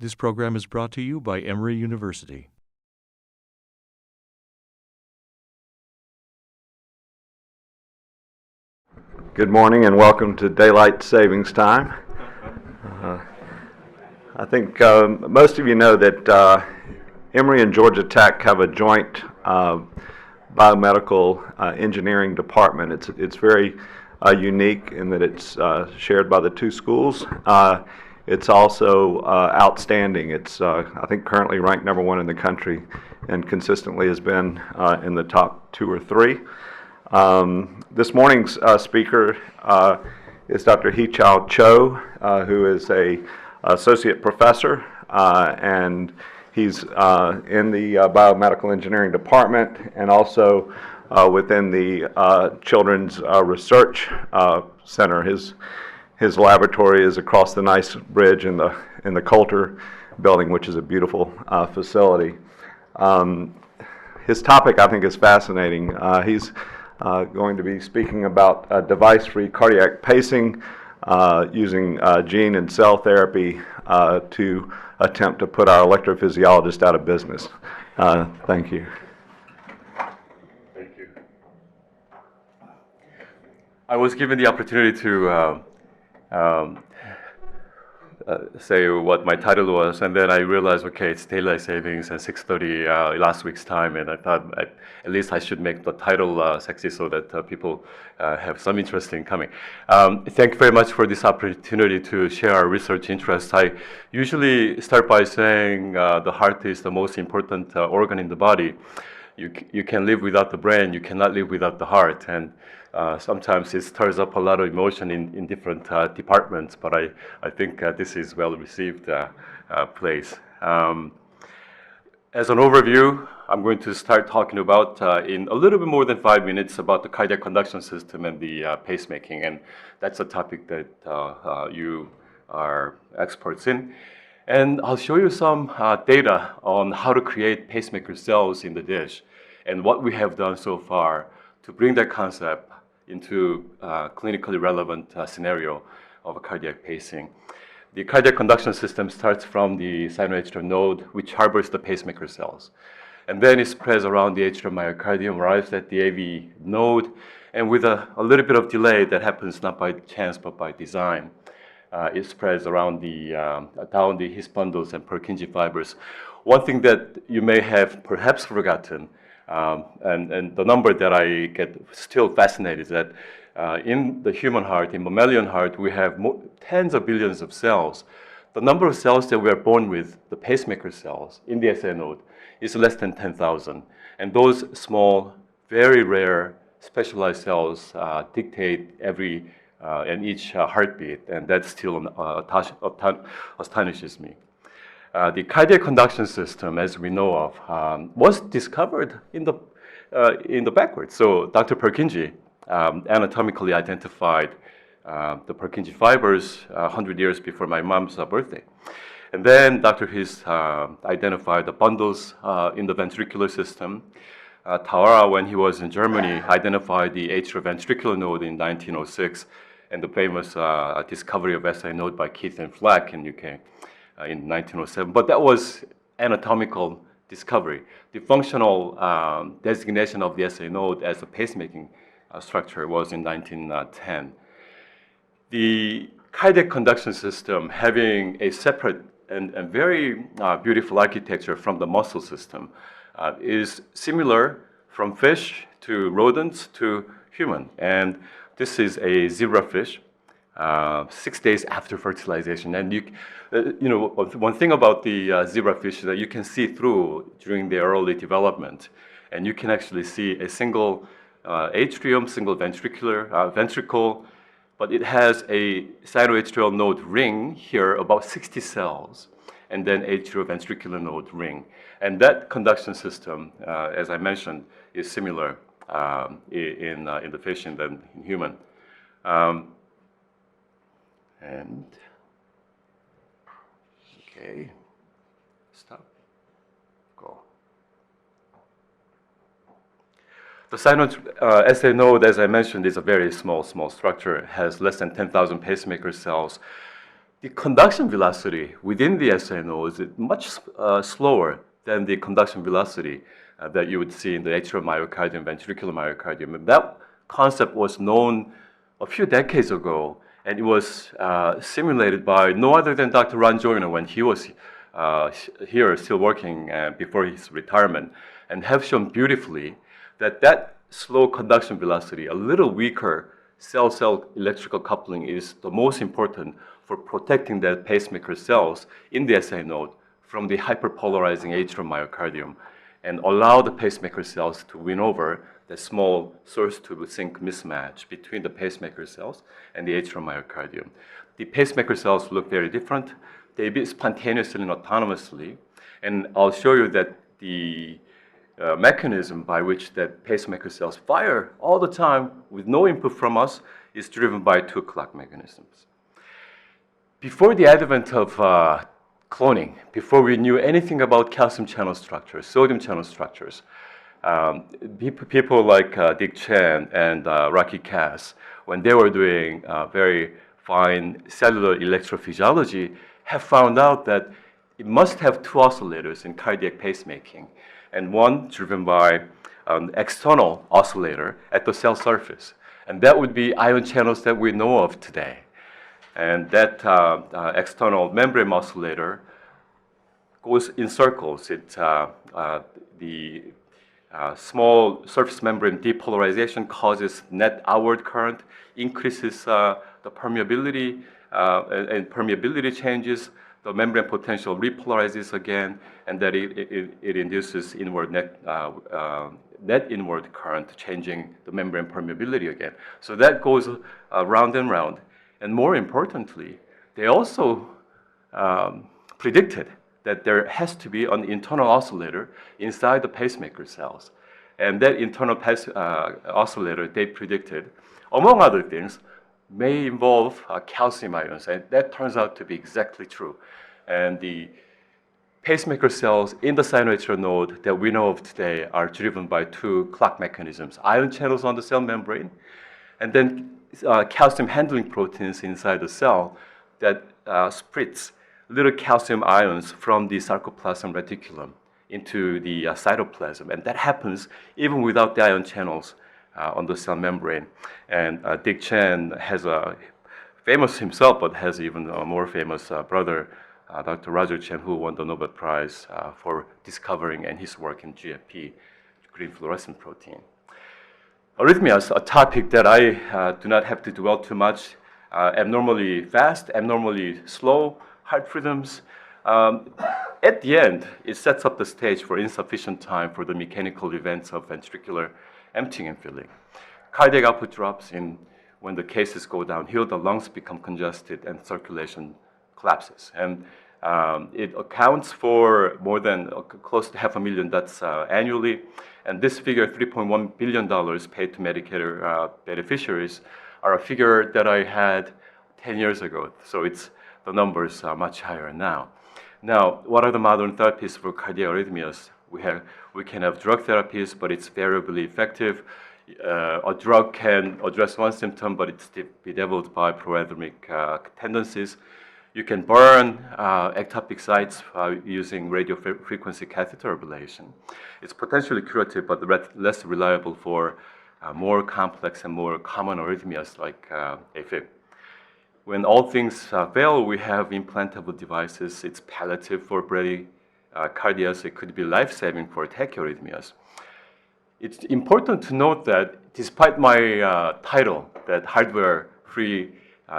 This program is brought to you by Emory University. Good morning and welcome to Daylight Savings Time. I think most of you know that Emory and Georgia Tech have a joint biomedical engineering department. It's very unique in that it's shared by the two schools. It's also outstanding. It's I think currently ranked number one in the country and consistently has been in the top 2 or 3. This morning's speaker is Dr. Hee Cheol Cho, who is an associate professor, and he's in the biomedical engineering department and also within the Children's Research Center. His laboratory is across the nice bridge in the Coulter building, which is a beautiful facility. His topic, I think, is fascinating. He's going to be speaking about device-free cardiac pacing using gene and cell therapy to attempt to put our electrophysiologist out of business. Thank you. Thank you. I was given the opportunity to say what my title was, and then I realized, okay, it's daylight savings at 6:30 last week's time, and I thought at least I should make the title sexy so that people have some interest in coming. Thank you very much for this opportunity to share our research interests. I usually start by saying the heart is the most important organ in the body. You can live without the brain, you cannot live without the heart, and sometimes it stirs up a lot of emotion in different departments, but I think this is well received place. As an overview, I'm going to start talking about in a little bit more than 5 minutes about the cardiac conduction system and the pacemaking, and that's a topic that you are experts in. And I'll show you some data on how to create pacemaker cells in the dish and what we have done so far to bring that concept into a clinically relevant scenario of a cardiac pacing. The cardiac conduction system starts from the sinoatrial node, which harbors the pacemaker cells. And then it spreads around the atrial myocardium, arrives at the AV node, and with a little bit of delay that happens not by chance but by design, it spreads around down the His bundles and Purkinje fibers. One thing that you may have perhaps forgotten, and the number that I get still fascinated is that in the human heart, in mammalian heart, we have tens of billions of cells. The number of cells that we are born with, the pacemaker cells in the SA node, is less than 10,000. And those small, very rare, specialized cells dictate every and each heartbeat, and that still astonishes me. The cardiac conduction system, as we know of, was discovered in the backwards. So Dr. Purkinje anatomically identified the Purkinje fibers 100 years before my mom's birthday. And then Dr. His identified the bundles in the ventricular system. Tawara, when he was in Germany, identified the atrioventricular node in 1906, and the famous discovery of SA node by Keith and Fleck in UK in 1907. But that was anatomical discovery. The functional designation of the SA node as a pacemaking structure was in 1910. The cardiac conduction system, having a separate and very beautiful architecture from the muscle system, is similar from fish to rodents to human. And this is a zebrafish, 6 days after fertilization. And you know, one thing about the zebrafish is that you can see through during their early development, and you can actually see a single atrium, single ventricle, but it has a sinoatrial node ring here, about 60 cells, and then atrioventricular node ring. And that conduction system, as I mentioned, is similar in the fish and then in human. And okay, stop, go. The SA node, as I mentioned, is a very small structure. It has less than 10,000 pacemaker cells. the conduction velocity within the SA node is much slower than the conduction velocity that you would see in the atrial myocardium, ventricular myocardium. And that concept was known a few decades ago, and it was simulated by no other than Dr. Ron Joyner when he was here still working before his retirement, and have shown beautifully that that slow conduction velocity, a little weaker cell-cell electrical coupling, is the most important for protecting the pacemaker cells in the SA node from the hyperpolarizing atrial myocardium and allow the pacemaker cells to win over the small source-to-sink mismatch between the pacemaker cells and the atrial myocardium. The pacemaker cells look very different. They beat spontaneously and autonomously, and I'll show you that the mechanism by which that pacemaker cells fire all the time with no input from us is driven by two clock mechanisms. Before the advent of cloning, before we knew anything about calcium channel structures, sodium channel structures, people like Dick Chen and Rocky Cass, when they were doing very fine cellular electrophysiology, have found out that it must have two oscillators in cardiac pacemaking, and one driven by an external oscillator at the cell surface. And that would be ion channels that we know of today. And that external membrane oscillator goes in circles. The small surface membrane depolarization causes net outward current, increases the permeability, and permeability changes. The membrane potential repolarizes again, and that it induces inward net inward current, changing the membrane permeability again. So that goes round and round. And more importantly, they also predicted that there has to be an internal oscillator inside the pacemaker cells. And that internal oscillator, they predicted, among other things, may involve calcium ions. And that turns out to be exactly true. And the pacemaker cells in the sinoatrial node that we know of today are driven by two clock mechanisms: ion channels on the cell membrane, and then calcium handling proteins inside the cell that spritz little calcium ions from the sarcoplasm reticulum into the cytoplasm. And that happens even without the ion channels on the cell membrane. And Dick Chen has a famous himself, but has even a more famous brother, Dr. Roger Chen, who won the Nobel Prize for discovering and his work in GFP, green fluorescent protein. Arrhythmias, a topic that I do not have to dwell too much. Abnormally fast, abnormally slow heart rhythms. At the end, it sets up the stage for insufficient time for the mechanical events of ventricular emptying and filling. Cardiac output drops when the cases go downhill, the lungs become congested and circulation collapses. And it accounts for more than close to 500,000 deaths annually. And this figure, $3.1 billion paid to Medicare beneficiaries, are a figure that I had 10 years ago. So the numbers are much higher now. Now, what are the modern therapies for cardiac arrhythmias? We can have drug therapies, but it's variably effective. A drug can address one symptom, but it's bedeviled by proarrhythmic tendencies. You can burn ectopic sites using radiofrequency catheter ablation. It's potentially curative, but less reliable for more complex and more common arrhythmias like AFib. When all things fail, we have implantable devices. It's palliative for bradycardias. It could be life-saving for tachyarrhythmias. It's important to note that despite my title, that hardware-free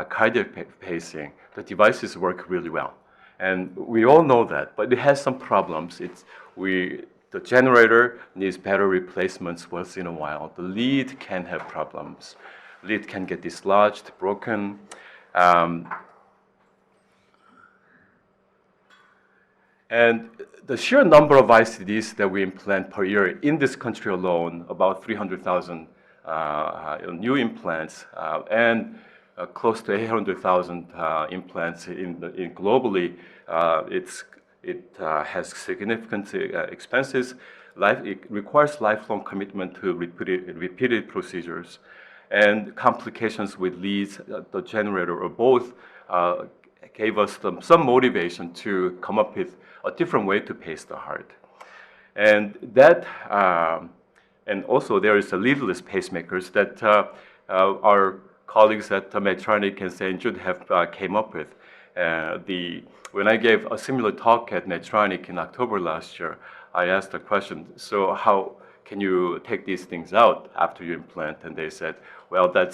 cardiac pacing, the devices work really well. And we all know that, but it has some problems. The generator needs battery replacements once in a while. The lead can have problems. Lead can get dislodged, broken. And the sheer number of ICDs that we implant per year in this country alone, about 300,000 new implants, and close to 800,000 implants globally. It has significant expenses. It requires lifelong commitment to repeated procedures, and complications with leads, the generator, or both gave us some motivation to come up with a different way to pace the heart. And that, and also there is a leadless pacemakers that our colleagues at Medtronic and St. Jude have came up with. When I gave a similar talk at Medtronic in October last year, I asked the question, so how can you take these things out after you implant? And they said, well, that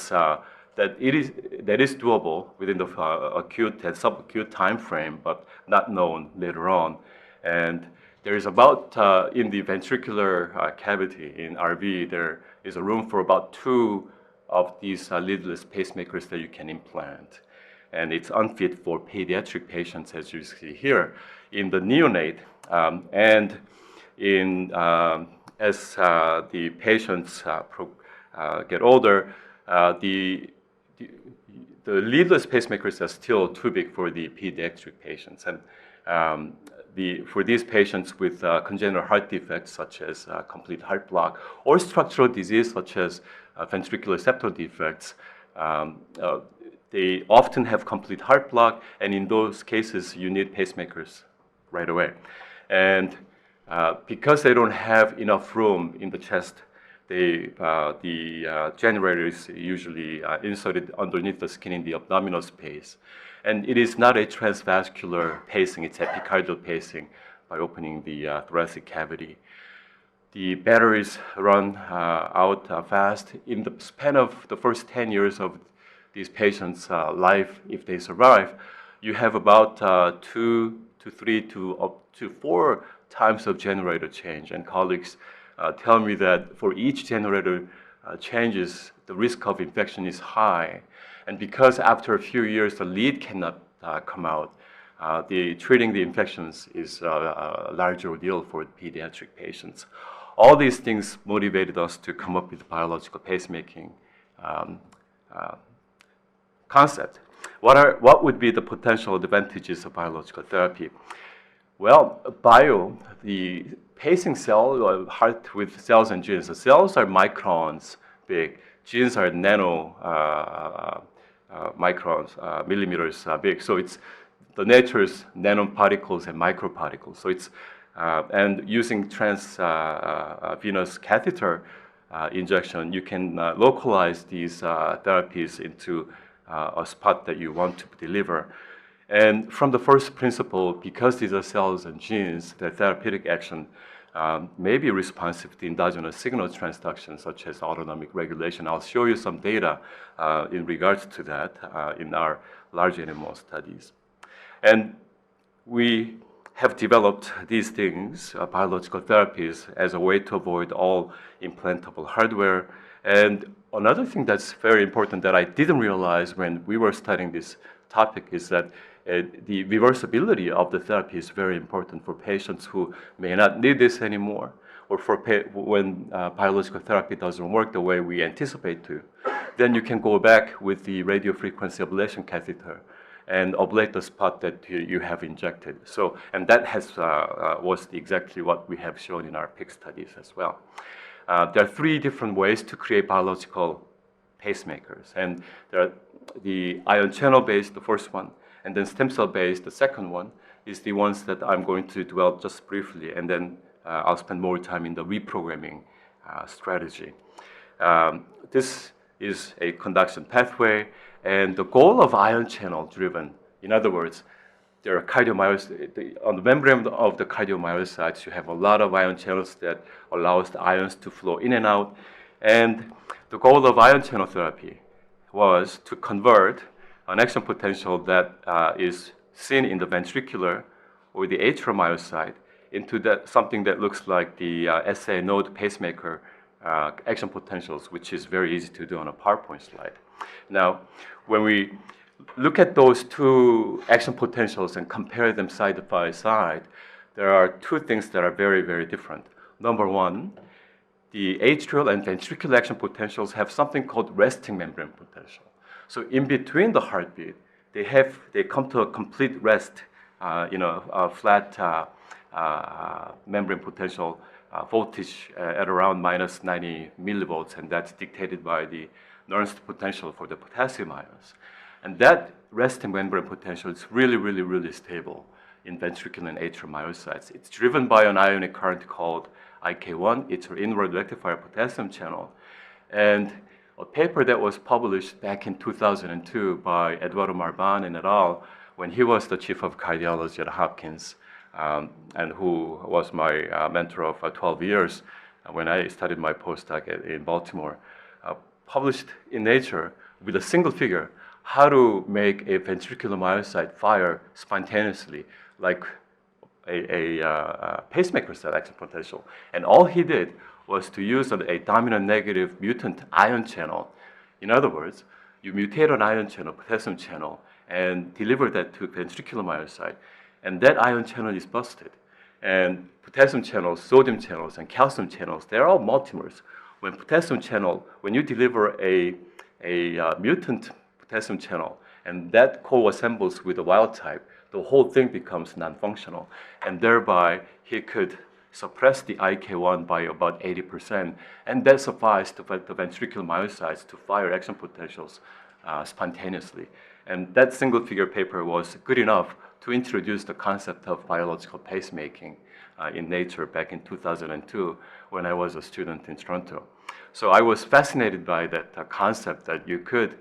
is doable within the acute and subacute time frame, but not known later on. And there is about, in the ventricular cavity in RV, there is a room for about 2 of these leadless pacemakers that you can implant. And it's unfit for pediatric patients, as you see here. In the neonate, and in as the patients get older, the leadless pacemakers are still too big for the pediatric patients. And for these patients with congenital heart defects, such as complete heart block, or structural disease, such as ventricular septal defects, they often have complete heart block, and in those cases, you need pacemakers right away. And because they don't have enough room in the chest, the generator is usually inserted underneath the skin in the abdominal space. And it is not a transvascular pacing, it's epicardial pacing by opening the thoracic cavity. The batteries run out fast. In the span of the first 10 years of these patients' life, if they survive, you have about 2 to 3 to up to 4 times of generator change. And colleagues tell me that for each generator changes, the risk of infection is high. And because after a few years, the lead cannot come out, treating the infections is a larger ordeal for pediatric patients. All these things motivated us to come up with biological pacemaking concept. What would be the potential advantages of biological therapy? Well, the pacing cell, heart with cells and genes. The cells are microns big. Genes are microns, millimeters big. So it's the nature's nanoparticles and microparticles. So it's and using transvenous catheter injection, you can localize these therapies into a spot that you want to deliver. And from the first principle, because these are cells and genes, the therapeutic action may be responsive to endogenous signal transduction, such as autonomic regulation. I'll show you some data in regards to that in our large animal studies. And we have developed these things, biological therapies, as a way to avoid all implantable hardware. And another thing that's very important that I didn't realize when we were studying this topic is that the reversibility of the therapy is very important for patients who may not need this anymore, or for when biological therapy doesn't work the way we anticipate to. Then you can go back with the radiofrequency ablation catheter and ablate the spot that you have injected. So, and that was exactly what we have shown in our PIC studies as well. There are 3 different ways to create biological pacemakers, and there are the ion channel based, the first one, and then stem cell based, the second one, is the ones that I'm going to dwell just briefly, and then I'll spend more time in the reprogramming strategy. This is a conduction pathway, and the goal of ion channel driven, in other words, there are cardiomyocytes, on the membrane of the cardiomyocytes, you have a lot of ion channels that allows the ions to flow in and out. And the goal of ion channel therapy was to convert an action potential that is seen in the ventricular or the atrial myocyte into something that looks like the SA node pacemaker action potentials, which is very easy to do on a PowerPoint slide. Now, when we look at those 2 action potentials and compare them side by side, there are 2 things that are very, very different. Number 1, the atrial and ventricular action potentials have something called resting membrane potential. So in between the heartbeat, they come to a complete rest, a flat membrane potential voltage at around minus 90 millivolts, and that's dictated by the Nernst potential for the potassium ions. And that resting membrane potential is really, really, really stable in ventricular and atrial myocytes. It's driven by an ionic current called IK1. It's an inward rectifier potassium channel. And a paper that was published back in 2002 by Eduardo Marban and et al., when he was the chief of cardiology at Hopkins, and who was my mentor of 12 years when I studied my postdoc in Baltimore, published in Nature with a single figure how to make a ventricular myocyte fire spontaneously, like a pacemaker cell action potential. And all he did was to use a dominant negative mutant ion channel. In other words, you mutate an ion channel, potassium channel, and deliver that to ventricular myocyte. And that ion channel is busted. And potassium channels, sodium channels, and calcium channels, they're all multimers. When you deliver a mutant potassium channel, and that co-assembles with the wild type, the whole thing becomes non-functional. And thereby, he could suppress the IK1 by about 80%, and that sufficed to the ventricular myocytes to fire action potentials spontaneously. And that single figure paper was good enough to introduce the concept of biological pacemaking in Nature back in 2002 when I was a student in Toronto. So I was fascinated by that concept that you could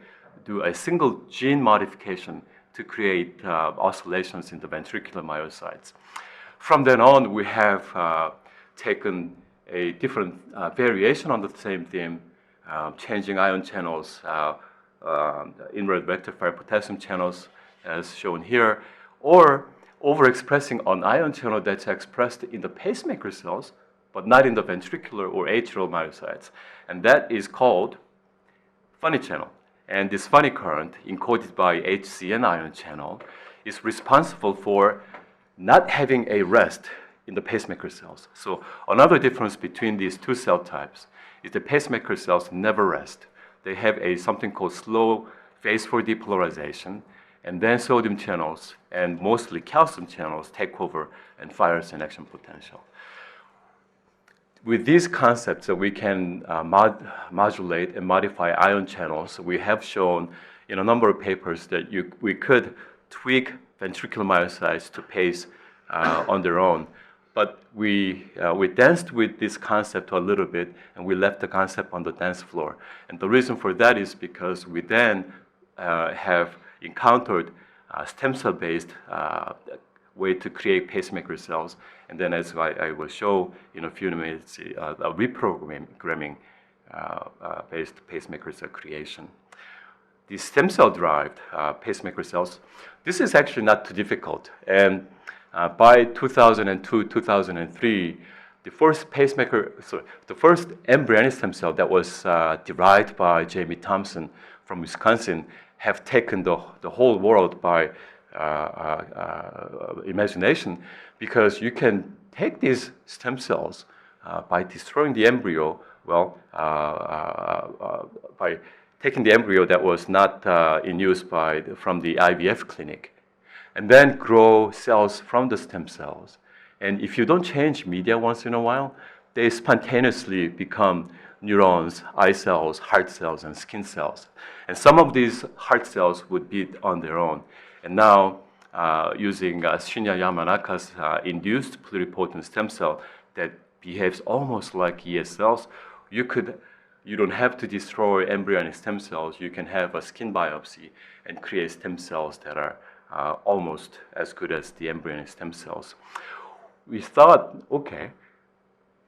do a single gene modification to create oscillations in the ventricular myocytes. From then on, we have taken a different variation on the same theme, changing ion channels, inward rectifier potassium channels, as shown here, or overexpressing on ion channel that's expressed in the pacemaker cells, but not in the ventricular or atrial myocytes. And that is called funny channel. And this funny current, encoded by HCN ion channel, is responsible for not having a rest in the pacemaker cells. So another difference between these two cell types is the pacemaker cells never rest. They have something called slow phase 4 depolarization, and then sodium channels and mostly calcium channels take over and fires an action potential. With these concepts, we can modulate and modify ion channels. We have shown in a number of papers that we could tweak ventricular myocytes to pace on their own. But we danced with this concept a little bit, and we left the concept on the dance floor. And the reason for that is because we then have encountered stem cell-based way to create pacemaker cells, and then as I will show in a few minutes, a reprogramming based pacemaker cell creation. The stem cell-derived pacemaker cells, this is actually not too difficult. And by 2002, 2003, the first embryonic stem cell that was derived by Jamie Thompson from Wisconsin have taken the whole world by imagination, because you can take these stem cells by destroying the embryo, by taking the embryo that was not in use from the IVF clinic, and then grow cells from the stem cells. And if you don't change media once in a while, they spontaneously become neurons, eye cells, heart cells, and skin cells. And some of these heart cells would beat on their own. And now, using Shinya Yamanaka's induced pluripotent stem cell that behaves almost like ES cells, you don't have to destroy embryonic stem cells. You can have a skin biopsy and create stem cells that are almost as good as the embryonic stem cells. We thought, okay,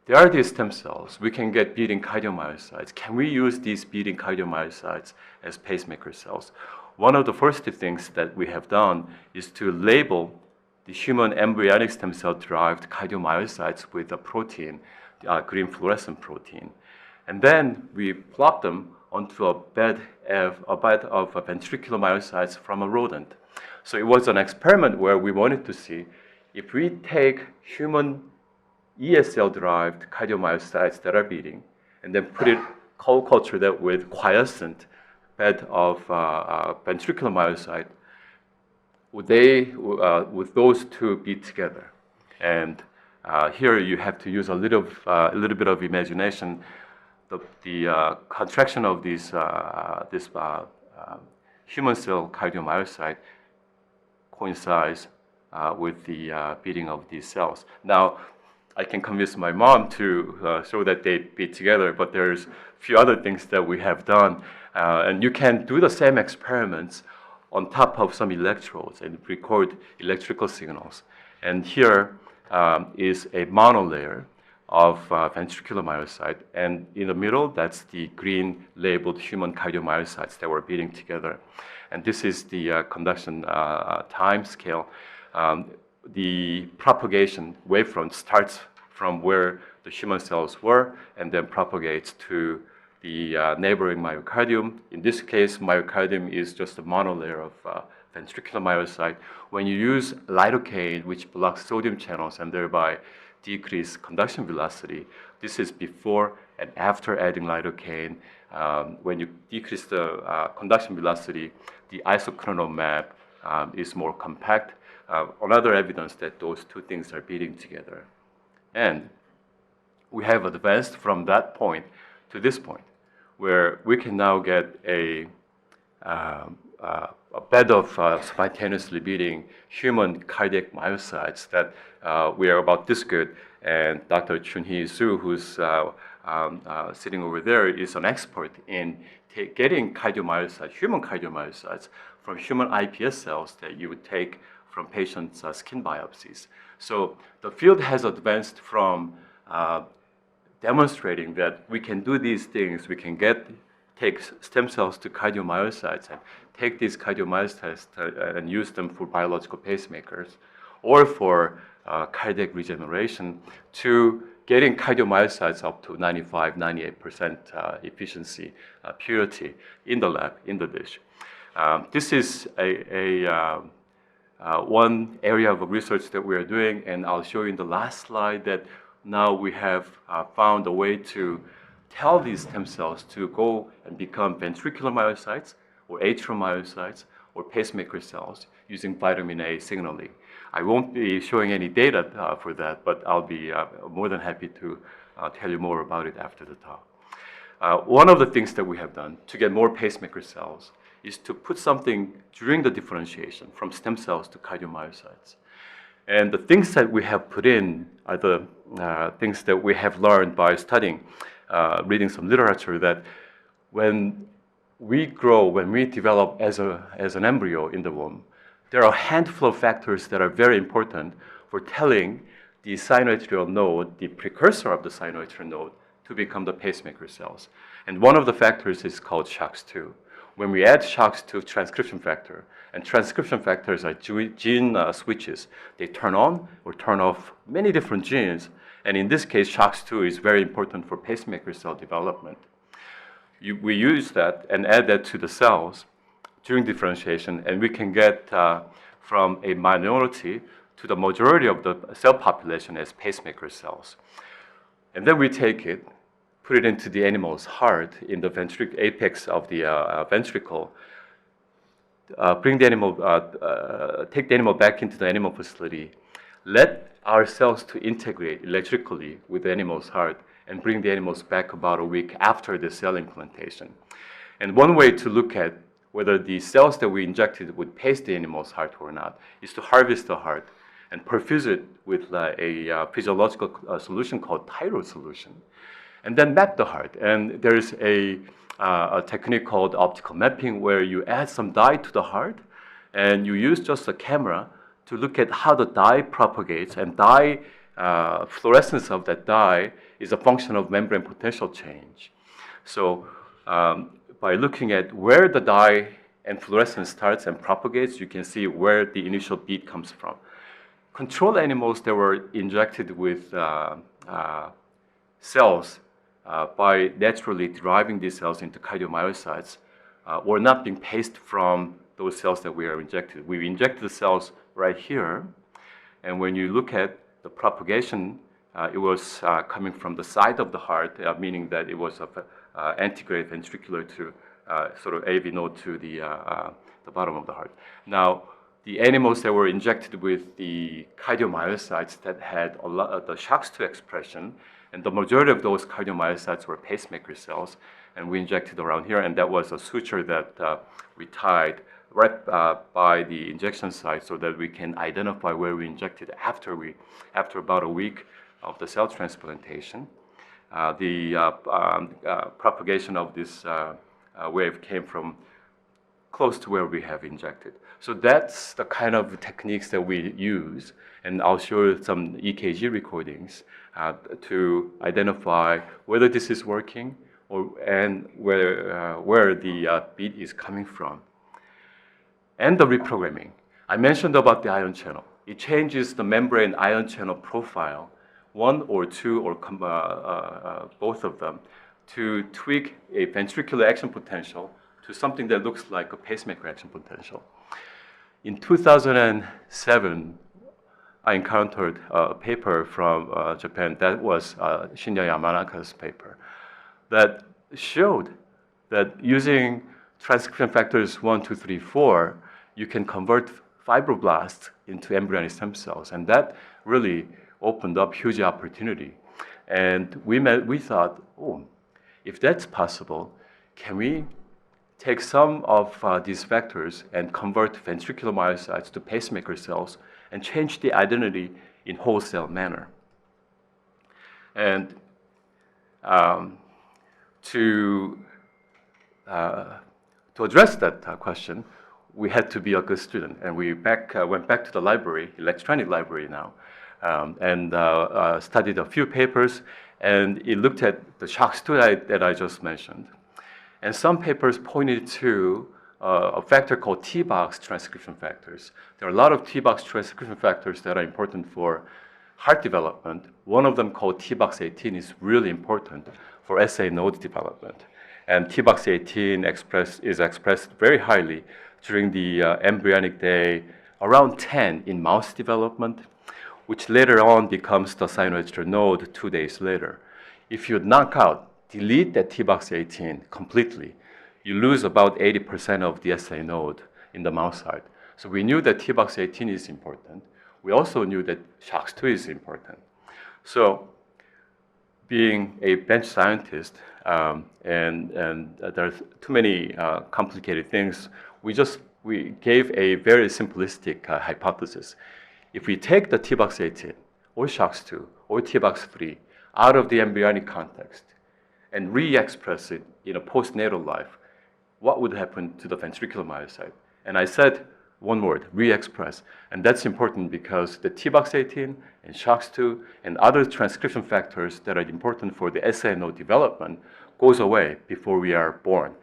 there are these stem cells. We can get beating cardiomyocytes. Can we use these beating cardiomyocytes as pacemaker cells? One of the first things that we have done is to label the human embryonic stem cell-derived cardiomyocytes with a protein, green fluorescent protein. And then we plop them onto a bed of ventricular myocytes from a rodent. So it was an experiment where we wanted to see if we take human ES cell-derived cardiomyocytes that are beating, and then culture that with quiescent bed of ventricular myocyte, would those two beat together? And here you have to use a little bit of imagination. The contraction of this human cell cardiomyocyte coincides with the beating of these cells. Now, I can convince my mom to show that they beat together, but there's a few other things that we have done. And you can do the same experiments on top of some electrodes and record electrical signals. And here is a monolayer of ventricular myocyte, and in the middle, that's the green labeled human cardiomyocytes that were beating together. And this is the conduction time scale. The propagation wavefront starts from where the human cells were and then propagates to the neighboring myocardium. In this case, myocardium is just a monolayer of ventricular myocyte. When you use lidocaine, which blocks sodium channels and thereby decrease conduction velocity, this is before and after adding lidocaine. When you decrease the conduction velocity, the isochronal map is more compact. Another evidence that those two things are beating together. And we have advanced from that point to this point, where we can now get a bed of spontaneously beating human cardiac myocytes that we are about this good. And Dr. Chun-Hee Soo, who's sitting over there, is an expert in getting cardiomyocytes, human cardiomyocytes, from human iPS cells that you would take from patients' skin biopsies. So the field has advanced from demonstrating that we can do these things. We can take stem cells to cardiomyocytes and take these cardiomyocytes and use them for biological pacemakers or for cardiac regeneration, to getting cardiomyocytes up to 95, 98% efficiency, purity in the lab, in the dish. This is one area of research that we are doing, and I'll show you in the last slide that now we have found a way to tell these stem cells to go and become ventricular myocytes or atrial myocytes or pacemaker cells using vitamin A signaling. I won't be showing any data for that, but I'll be more than happy to tell you more about it after the talk. One of the things that we have done to get more pacemaker cells is to put something during the differentiation from stem cells to cardiomyocytes. And the things that we have put in are the things that we have learned by studying, reading some literature, that when we grow, when we develop as an embryo in the womb, there are a handful of factors that are very important for telling the sinoatrial node, the precursor of the sinoatrial node, to become the pacemaker cells. And one of the factors is called SHOX2. When we add SHOX2 transcription factor, and transcription factors are gene switches, they turn on or turn off many different genes. And in this case, SHOX2 is very important for pacemaker cell development. We use that and add that to the cells during differentiation, and we can get from a minority to the majority of the cell population as pacemaker cells. And then we take it, put it into the animal's heart in the apex of the ventricle, take the animal back into the animal facility, let our cells to integrate electrically with the animal's heart, and bring the animals back about a week after the cell implantation. And one way to look at whether the cells that we injected would pace the animal's heart or not is to harvest the heart and perfuse it with a physiological solution called thyroid solution, and then map the heart. And there's a technique called optical mapping, where you add some dye to the heart and you use just a camera to look at how the dye propagates, and dye fluorescence of that dye is a function of membrane potential change. So by looking at where the dye and fluorescence starts and propagates, you can see where the initial beat comes from. Control animals that were injected with cells by naturally deriving these cells into cardiomyocytes were not being paced from those cells that we are injected. We injected the cells right here, and when you look at the propagation, it was coming from the side of the heart, meaning that it was antegrade ventricular to sort of AV node to the bottom of the heart. Now, the animals that were injected with the cardiomyocytes that had a lot of the SHOX2 expression And the majority of those cardiomyocytes were pacemaker cells, and we injected around here, and that was a suture that we tied right by the injection site so that we can identify where we injected after about a week of the cell transplantation. The propagation of this wave came from close to where we have injected. So that's the kind of techniques that we use, and I'll show you some EKG recordings to identify whether this is working and where the beat is coming from. And the reprogramming. I mentioned about the ion channel. It changes the membrane ion channel profile, one or two or both of them, to tweak a ventricular action potential to something that looks like a pacemaker action potential. In 2007, I encountered a paper from Japan that was Shinya Yamanaka's paper that showed that using transcription factors 1, 2, 3, 4, you can convert fibroblasts into embryonic stem cells, and that really opened up huge opportunity. And we thought, oh, if that's possible, can we take some of these factors and convert ventricular myocytes to pacemaker cells and change the identity in whole cell manner? And to address that question, we had to be a good student, and we went back to the library, electronic library now, and studied a few papers, and it looked at the SHOX2 that I just mentioned. And some papers pointed to a factor called T-box transcription factors. There are a lot of T-box transcription factors that are important for heart development. One of them called T-box 18 is really important for SA node development. And T-box 18 is expressed very highly during the embryonic day, around 10 in mouse development, which later on becomes the cyanoregister node 2 days later. If you delete that T-box 18 completely, you lose about 80% of the SA node in the mouse heart. So we knew that T-box 18 is important. We also knew that SHOX2 is important. So being a bench scientist, and there's too many complicated things, we gave a very simplistic hypothesis. If we take the T-box 18 or SHOX2 or T-box 3 out of the embryonic context and re-express it in a postnatal life, what would happen to the ventricular myocyte? And I said one word, re-express. And that's important because the T-box 18 and SHOX2 and other transcription factors that are important for the SA node development goes away before we are born.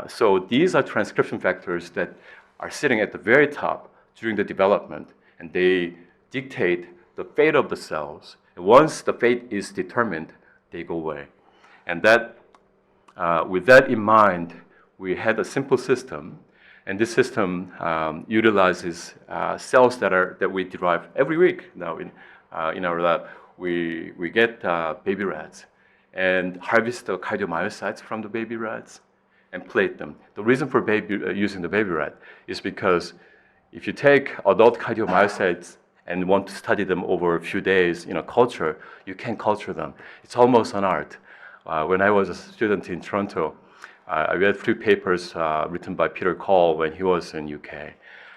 So these are transcription factors that are sitting at the very top during the development, and they dictate the fate of the cells. And once the fate is determined, they go away. And with that in mind, we had a simple system, and this system utilizes cells that we derive every week now in our lab. We get baby rats and harvest the cardiomyocytes from the baby rats and plate them. The reason for using the baby rat is because if you take adult cardiomyocytes and want to study them over a few days in a culture, you can culture them. It's almost an art. When I was a student in Toronto, I read 3 papers written by Peter Call when he was in UK.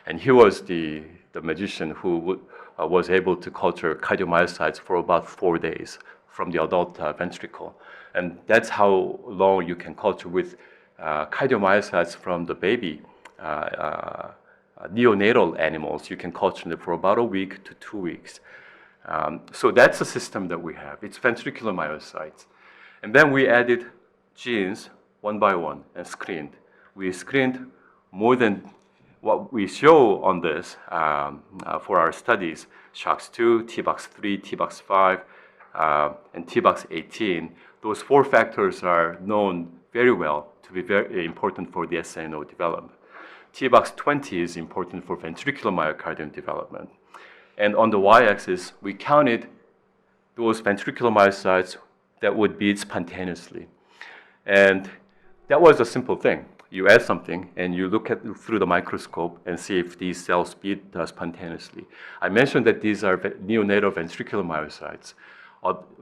And he was the magician who was able to culture cardiomyocytes for about 4 days from the adult ventricle. And that's how long you can culture with cardiomyocytes from the baby neonatal animals. You can culture them for about a week to 2 weeks. So that's the system that we have. It's ventricular myocytes. And then we added genes one by one and screened. We screened more than what we show on this for our studies: SHOX2, T-box 3, T-box 5, and T-box 18. Those 4 factors are known very well to be very important for the SA node development. T-box 20 is important for ventricular myocardium development. And on the y-axis, we counted those ventricular myocytes that would beat spontaneously. And that was a simple thing. You add something and you look at through the microscope and see if these cells beat spontaneously. I mentioned that these are neonatal ventricular myocytes.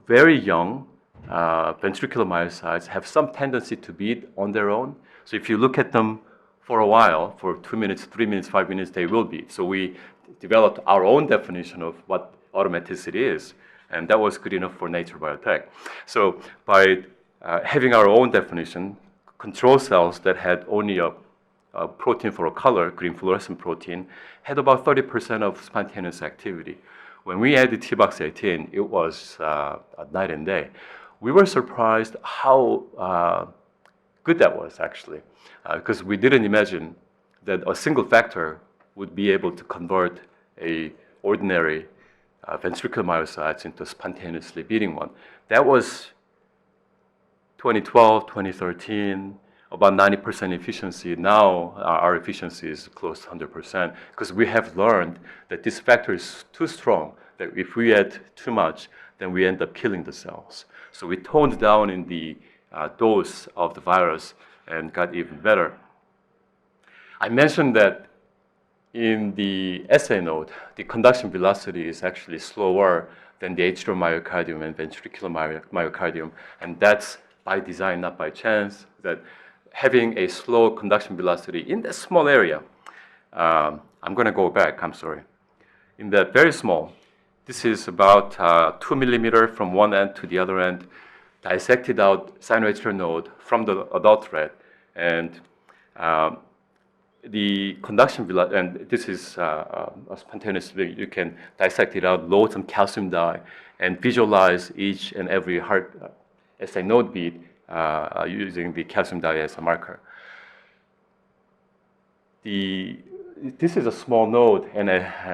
very young ventricular myocytes have some tendency to beat on their own. So if you look at them for a while, for 2 minutes, 3 minutes, 5 minutes, they will beat. So we developed our own definition of what automaticity is, and that was good enough for Nature Biotech. So by having our own definition, control cells that had only a protein for a color, green fluorescent protein, had about 30% of spontaneous activity. When we added TBOX18, it was night and day. We were surprised how good that was, actually, because we didn't imagine that a single factor would be able to convert a ordinary ventricular myocytes into a spontaneously beating one. That was 2012, 2013, about 90% efficiency. Now our efficiency is close to 100% because we have learned that this factor is too strong, that if we add too much, then we end up killing the cells. So we toned down in the dose of the virus and got even better. I mentioned that in the SA node, the conduction velocity is actually slower than the atrial myocardium and ventricular myocardium, and that's by design, not by chance, that having a slow conduction velocity in that small area, I'm going to go back, I'm sorry. In that very small, this is about 2 millimeter from one end to the other end, dissected out sinoatrial node from the adult rat, and the conduction velocity, and this is spontaneously, you can dissect it out, load some calcium dye, and visualize each and every heart SA node beat using the calcium dye as a marker. This is a small node, and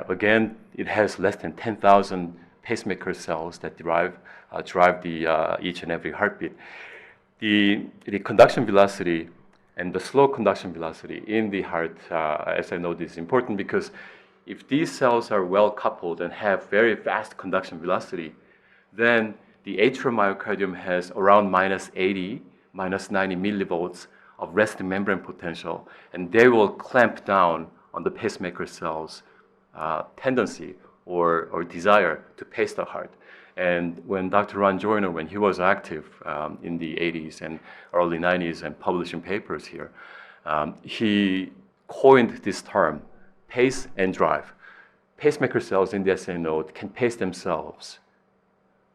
again, it has less than 10,000 pacemaker cells that drive each and every heartbeat. The conduction velocity and the slow conduction velocity in the heart SA node is important because if these cells are well coupled and have very fast conduction velocity, then the atrial myocardium has around -80, -90 millivolts of resting membrane potential, and they will clamp down on the pacemaker cells' tendency or desire to pace the heart. And when Dr. Ron Joyner, when he was active in the 80s and early 90s and publishing papers here, he coined this term, pace and drive. Pacemaker cells in the SA node can pace themselves,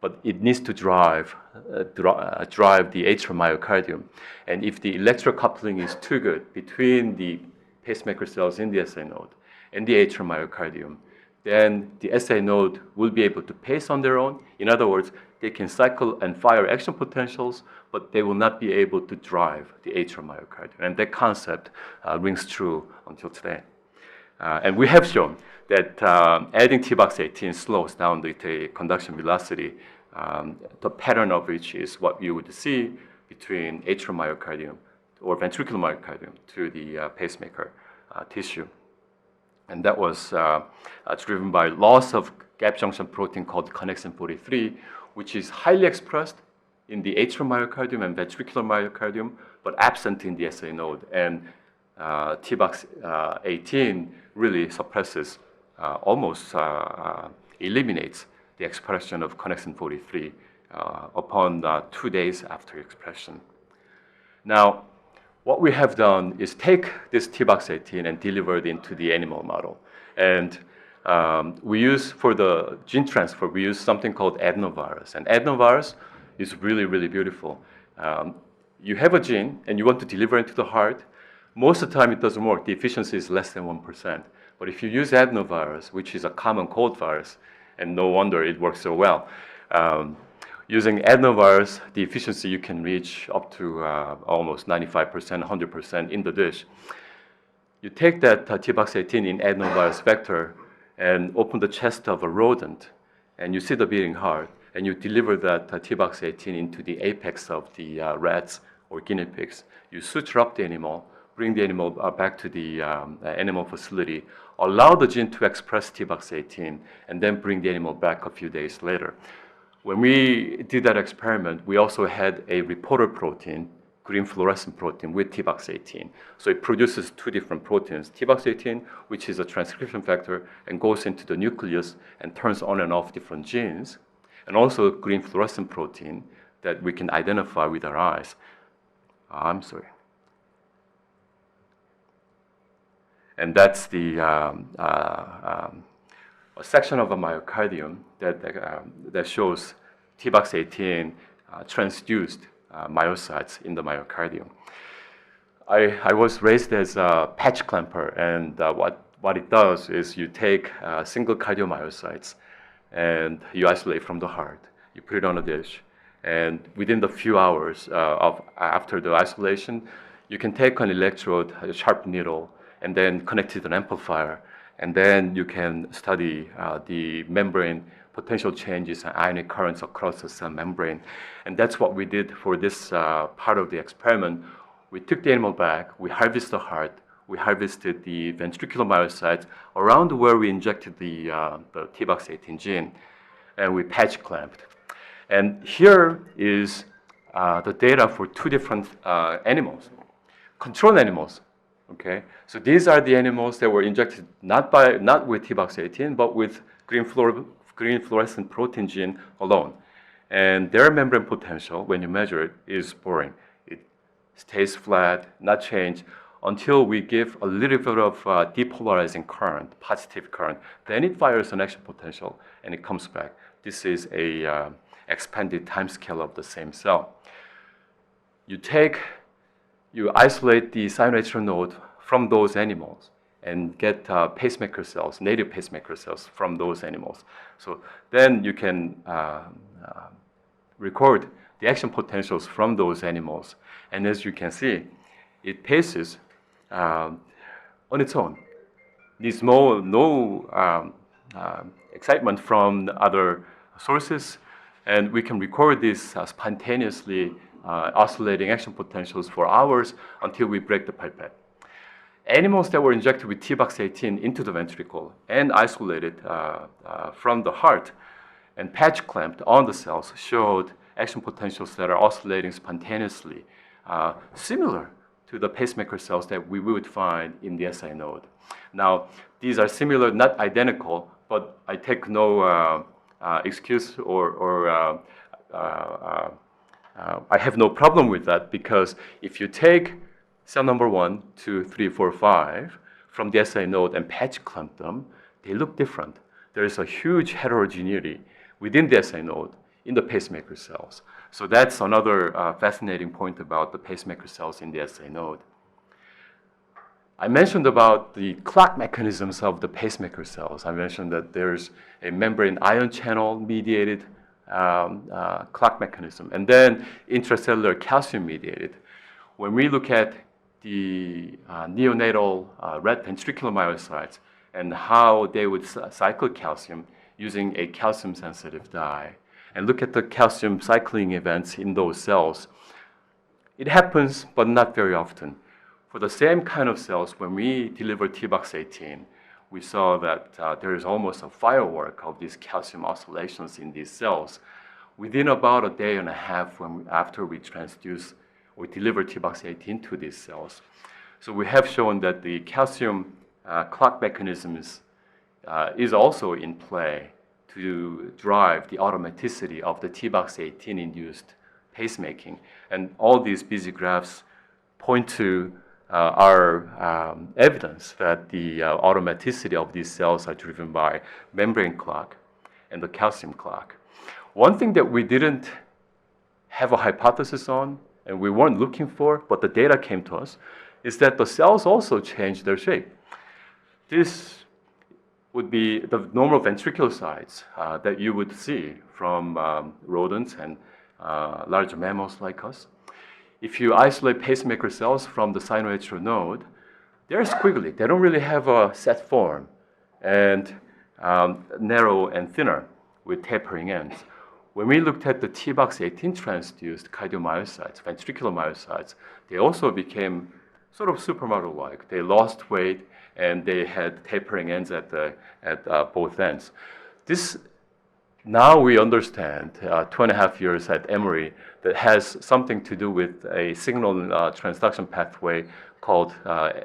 but it needs to drive the atrial myocardium. And if the electrical coupling is too good between the pacemaker cells in the SA node and the atrial myocardium, then the SA node will be able to pace on their own. In other words, they can cycle and fire action potentials, but they will not be able to drive the atrial myocardium. And that concept rings true until today. And we have shown that adding TBOX18 slows down the conduction velocity, the pattern of which is what you would see between atrial myocardium or ventricular myocardium to the pacemaker tissue. And that was driven by loss of gap junction protein called connexin 43, which is highly expressed in the atrial myocardium and ventricular myocardium, but absent in the SA node. And TBOX18 really suppresses, almost eliminates the expression of connexin 43 upon 2 days after expression. Now, what we have done is take this TBOX18 and deliver it into the animal model. And we use, for the gene transfer, we use something called adenovirus. And adenovirus is really, really beautiful. You have a gene and you want to deliver it to the heart. Most of the time it doesn't work. The efficiency is less than 1%. But if you use adenovirus, which is a common cold virus, and no wonder it works so well, using adenovirus, the efficiency you can reach up to almost 95%, 100% in the dish. You take that TBOX18 in adenovirus vector and open the chest of a rodent, and you see the beating heart, and you deliver that TBOX18 into the apex of the rats or guinea pigs. You suture up the animal, bring the animal back to the animal facility, allow the gene to express TBOX18, and then bring the animal back a few days later. When we did that experiment, we also had a reporter protein, green fluorescent protein with TBOX18. So it produces two different proteins, TBOX18, which is a transcription factor, and goes into the nucleus and turns on and off different genes. and also green fluorescent protein that we can identify with our eyes. I'm sorry. And that's the a section of a myocardium that shows TBOX18 transduced myocytes in the myocardium. I was raised as a patch clamper, and what it does is you take single cardiomyocytes and you isolate from the heart. You put it on a dish, and within the few hours after the isolation, you can take an electrode, a sharp needle, and then connect it to an amplifier, and then you can study the membrane potential changes and ionic currents across the cell membrane. And that's what we did for this part of the experiment. We took the animal back, we harvested the heart, we harvested the ventricular myocytes around where we injected the TBOX18 gene, and we patch clamped. And here is the data for two different animals, control animals. Okay, so these are the animals that were injected not with TBOX18, but with green fluorescent protein gene alone. And their membrane potential, when you measure it, is boring. It stays flat, not change, until we give a little bit of depolarizing current, positive current. Then it fires an action potential, and it comes back. This is a expanded time scale of the same cell. You isolate the cyanoatrial node from those animals and get pacemaker cells, native pacemaker cells from those animals. So then you can record the action potentials from those animals. And as you can see, it paces on its own. Needs no excitement from other sources, and we can record this spontaneously oscillating action potentials for hours until we break the pipette. Animals that were injected with TBOX18 into the ventricle and isolated from the heart and patch clamped on the cells showed action potentials that are oscillating spontaneously, similar to the pacemaker cells that we would find in the SI node. Now, these are similar, not identical, but I take no excuse or I have no problem with that, because if you take cell number 1, 2, 3, 4, 5 from the SI node and patch clamp them, they look different. There is a huge heterogeneity within the SI node in the pacemaker cells. So that's another fascinating point about the pacemaker cells in the SI node. I mentioned about the clock mechanisms of the pacemaker cells. I mentioned that there's a membrane ion channel mediated clock mechanism, and then intracellular calcium mediated. When we look at the neonatal red ventricular myocytes and how they would cycle calcium using a calcium sensitive dye, and look at the calcium cycling events in those cells, it happens, but not very often. For the same kind of cells, when we deliver TBOX18, we saw that there is almost a firework of these calcium oscillations in these cells within about a day and a half after we transduce or deliver TBOX18 to these cells. So we have shown that the calcium clock mechanisms is also in play to drive the automaticity of the TBOX18-induced pacemaking. And all these busy graphs point to our evidence that the automaticity of these cells are driven by membrane clock and the calcium clock. One thing that we didn't have a hypothesis on, and we weren't looking for, but the data came to us, is that the cells also change their shape. This would be the normal ventriculocytes that you would see from rodents and large mammals like us. If you isolate pacemaker cells from the cyanoatrial node, they're squiggly. They don't really have a set form, and narrow and thinner with tapering ends. When we looked at the TBOX18 transduced cardiomyocytes, ventricular myocytes, they also became sort of supermodel-like. They lost weight, and they had tapering ends at both ends. This, now we understand, 2.5 years at Emory, that has something to do with a signal transduction pathway called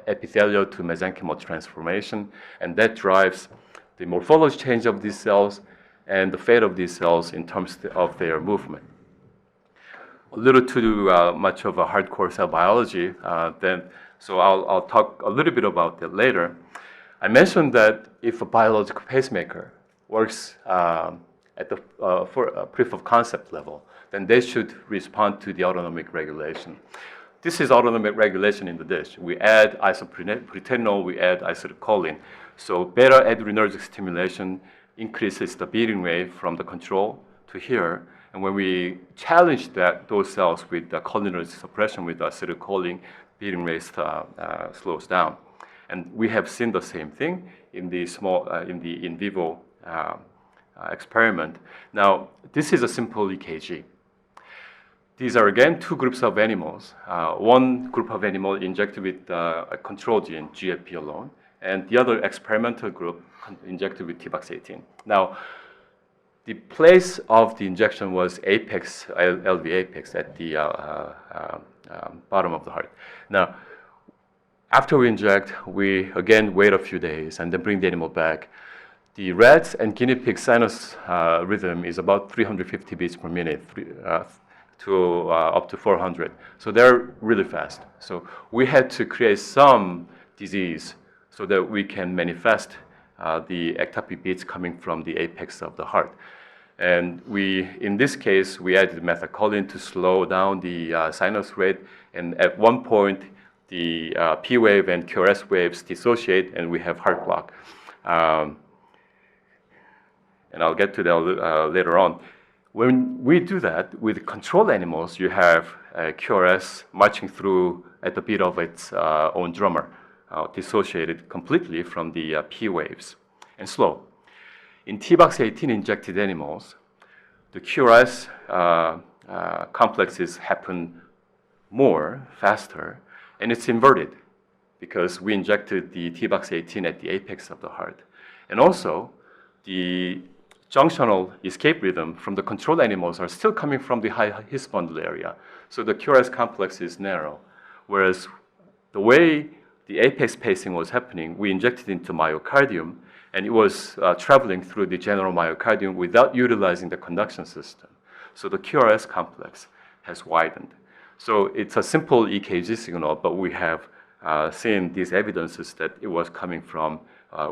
epithelial to mesenchymal transformation, and that drives the morphology change of these cells and the fate of these cells in terms of their movement. A little too much of a hardcore cell biology, so I'll talk a little bit about that later. I mentioned that if a biological pacemaker works at the for a proof of concept level, then they should respond to the autonomic regulation. This is autonomic regulation in the dish. We add isopretenol, we add acetylcholine. So beta adrenergic stimulation increases the beating rate from the control to here. And when we challenge those cells with the cholinergic suppression with acetylcholine, beating rate slows down. And we have seen the same thing in the in vivo experiment. Now, this is a simple EKG. These are again two groups of animals. One group of animals injected with a control gene, GFP alone, and the other experimental group injected with TBOX18. Now, the place of the injection was apex, LV apex at the bottom of the heart. Now, after we inject, we again wait a few days and then bring the animal back. The rats and guinea pig sinus rhythm is about 350 beats per minute to up to 400. So they're really fast. So we had to create some disease so that we can manifest the ectopic beats coming from the apex of the heart. And in this case, we added methacholine to slow down the sinus rate. And at one point, the P wave and QRS waves dissociate, and we have heart block. And I'll get to that later on. When we do that with control animals, you have QRS marching through at the beat of its own drummer, dissociated completely from the P waves and slow. In TBOX18 injected animals, the QRS complexes happen more, faster, and it's inverted because we injected the TBOX18 at the apex of the heart. And also, the junctional escape rhythm from the control animals are still coming from the high His bundle area. So the QRS complex is narrow. Whereas the way the apex pacing was happening, we injected into myocardium, and it was traveling through the general myocardium without utilizing the conduction system. So the QRS complex has widened. So it's a simple EKG signal, but we have seen these evidences that it was coming from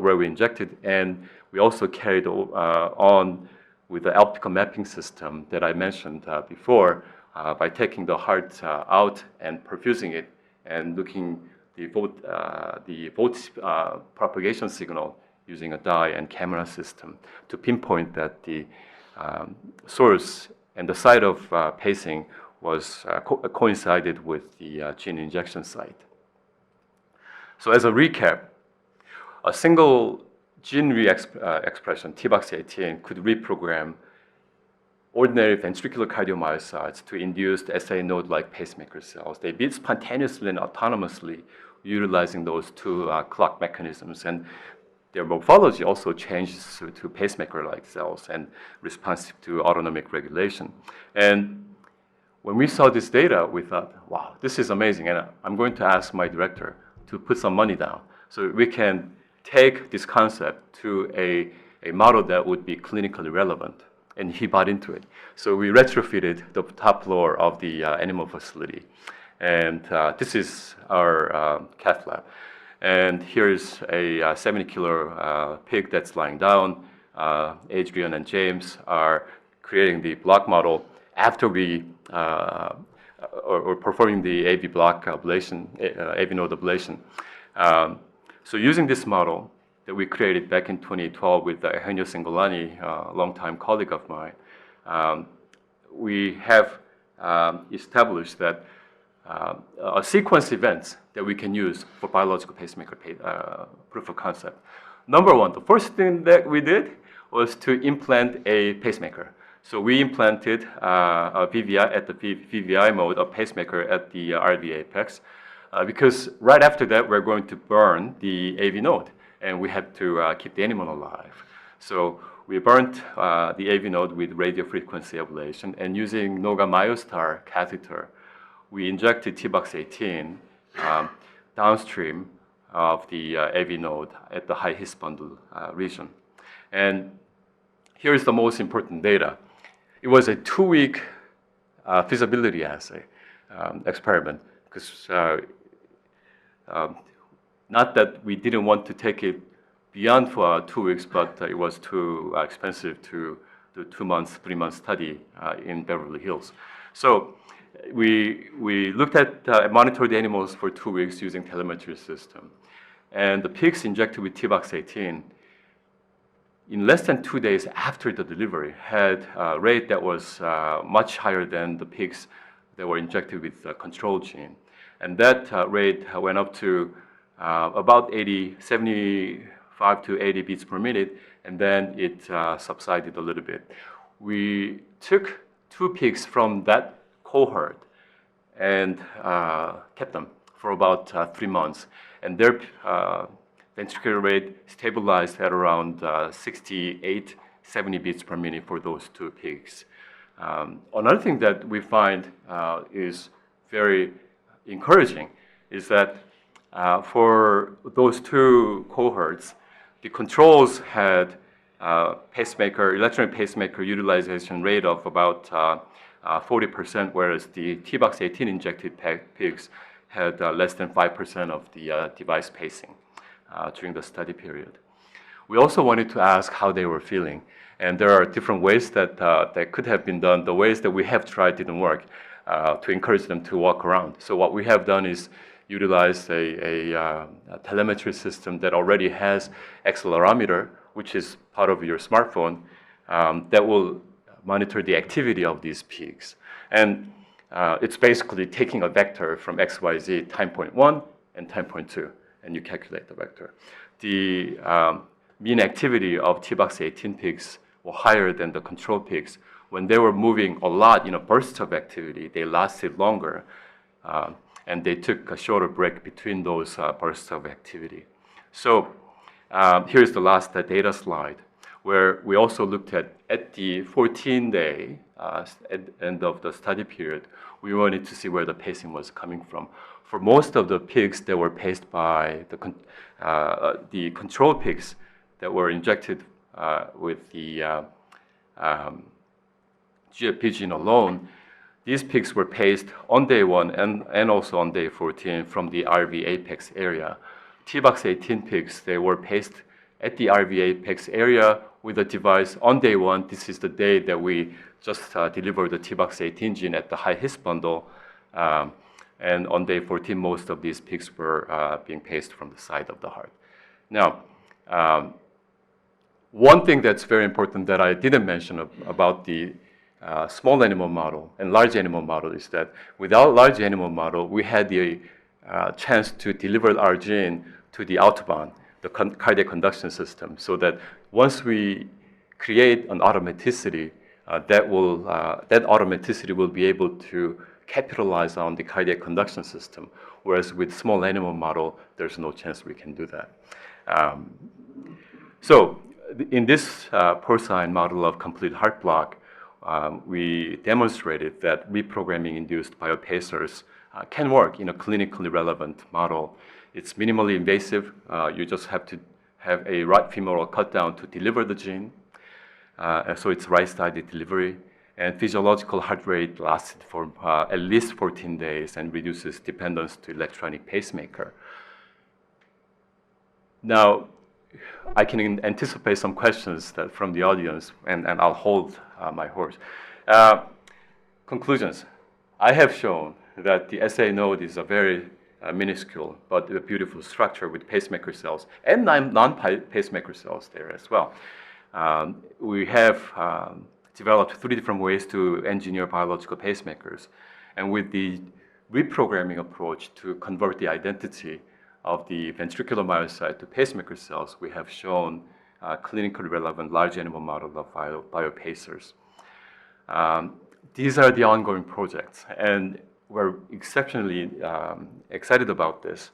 where we injected, and we also carried on with the optical mapping system that I mentioned before by taking the heart out and perfusing it and looking the volt propagation signal using a dye and camera system to pinpoint that the source and the site of pacing was coincided with the gene injection site. So as a recap, a single gene expression, TBOX18, could reprogram ordinary ventricular cardiomyocytes to induce the SA node-like pacemaker cells. They beat spontaneously and autonomously utilizing those two clock mechanisms, and their morphology also changes to pacemaker-like cells and responsive to autonomic regulation. And when we saw this data, we thought, wow, this is amazing, and I'm going to ask my director to put some money down so we can take this concept to a model that would be clinically relevant. And he bought into it. So we retrofitted the top floor of the animal facility. And this is our cath lab. And here's a 70-kilo pig that's lying down. Adrian and James are creating the block model after we or performing the AV block ablation, AV node ablation. So using this model that we created back in 2012 with Eugenio Singolani, a longtime colleague of mine, we have established that a sequence events that we can use for biological pacemaker proof of concept. Number one, the first thing that we did was to implant a pacemaker. So we implanted a VVI at the VVI mode, a pacemaker at the RV apex, because right after that, we're going to burn the AV node, and we had to keep the animal alive. So we burnt the AV node with radio frequency ablation, and using Noga MyoStar catheter, we injected TBOX18 downstream of the AV node at the high His bundle region. And here's the most important data. It was a 2-week feasibility assay experiment, because not that we didn't want to take it beyond for 2 weeks, but it was too expensive to do 2 months, 3 month study in Beverly Hills. So we looked at monitored the animals for 2 weeks using telemetry system, and the pigs injected with T-box18 in less than 2 days after the delivery had a rate that was much higher than the pigs that were injected with the control gene. And that rate went up to about 75 to 80 beats per minute, and then it subsided a little bit. We took 2 pigs from that cohort and kept them for about 3 months, and their ventricular rate stabilized at around 68, 70 beats per minute for those 2 pigs. Another thing that we find is very encouraging is that for those 2 cohorts, the controls had pacemaker, electronic pacemaker utilization rate of about 40%, whereas the T-box18 injected pigs had less than 5% of the device pacing during the study period. We also wanted to ask how they were feeling, and there are different ways that that could have been done. The ways that we have tried didn't work to encourage them to walk around. So what we have done is utilize a telemetry system that already has accelerometer, which is part of your smartphone, that will monitor the activity of these pigs. And it's basically taking a vector from XYZ time point 1 and time point 2, and you calculate the vector. The mean activity of T-box18 pigs were higher than the control pigs. When they were moving a lot in a burst of activity, they lasted longer, and they took a shorter break between those bursts of activity. So here's the last data slide, where we also looked at the 14-day end of the study period. We wanted to see where the pacing was coming from. For most of the pigs that were paced by the control pigs that were injected with the GFP gene alone, these pigs were paced on day 1 and also on day 14 from the RV apex area. T-box18 pigs, they were paced at the RV apex area with a device on day 1. This is the day that we just delivered the T-box18 gene at the high His bundle. And on day 14, most of these pigs were being paced from the side of the heart. Now, one thing that's very important that I didn't mention about the small animal model and large animal model is that without large animal model, we had the chance to deliver our gene to the autobahn, the cardiac conduction system, so that once we create an automaticity, that automaticity will be able to capitalize on the cardiac conduction system, whereas with small animal model, there's no chance we can do that. So in this porcine model of complete heart block, we demonstrated that reprogramming induced biopacers can work in a clinically relevant model. It's minimally invasive. You just have to have a right femoral cut down to deliver the gene. So it's right-sided delivery. And physiological heart rate lasted for at least 14 days and reduces dependence to electronic pacemaker. Now, I can anticipate some questions from the audience, and I'll hold my horse. Conclusions. I have shown that the SA node is a very minuscule but a beautiful structure with pacemaker cells and non-pacemaker cells there as well. We have developed 3 different ways to engineer biological pacemakers, and with the reprogramming approach to convert the identity of the ventricular myocyte to pacemaker cells, we have shown clinically relevant large animal model of biopacers. These are the ongoing projects, and we're exceptionally excited about this.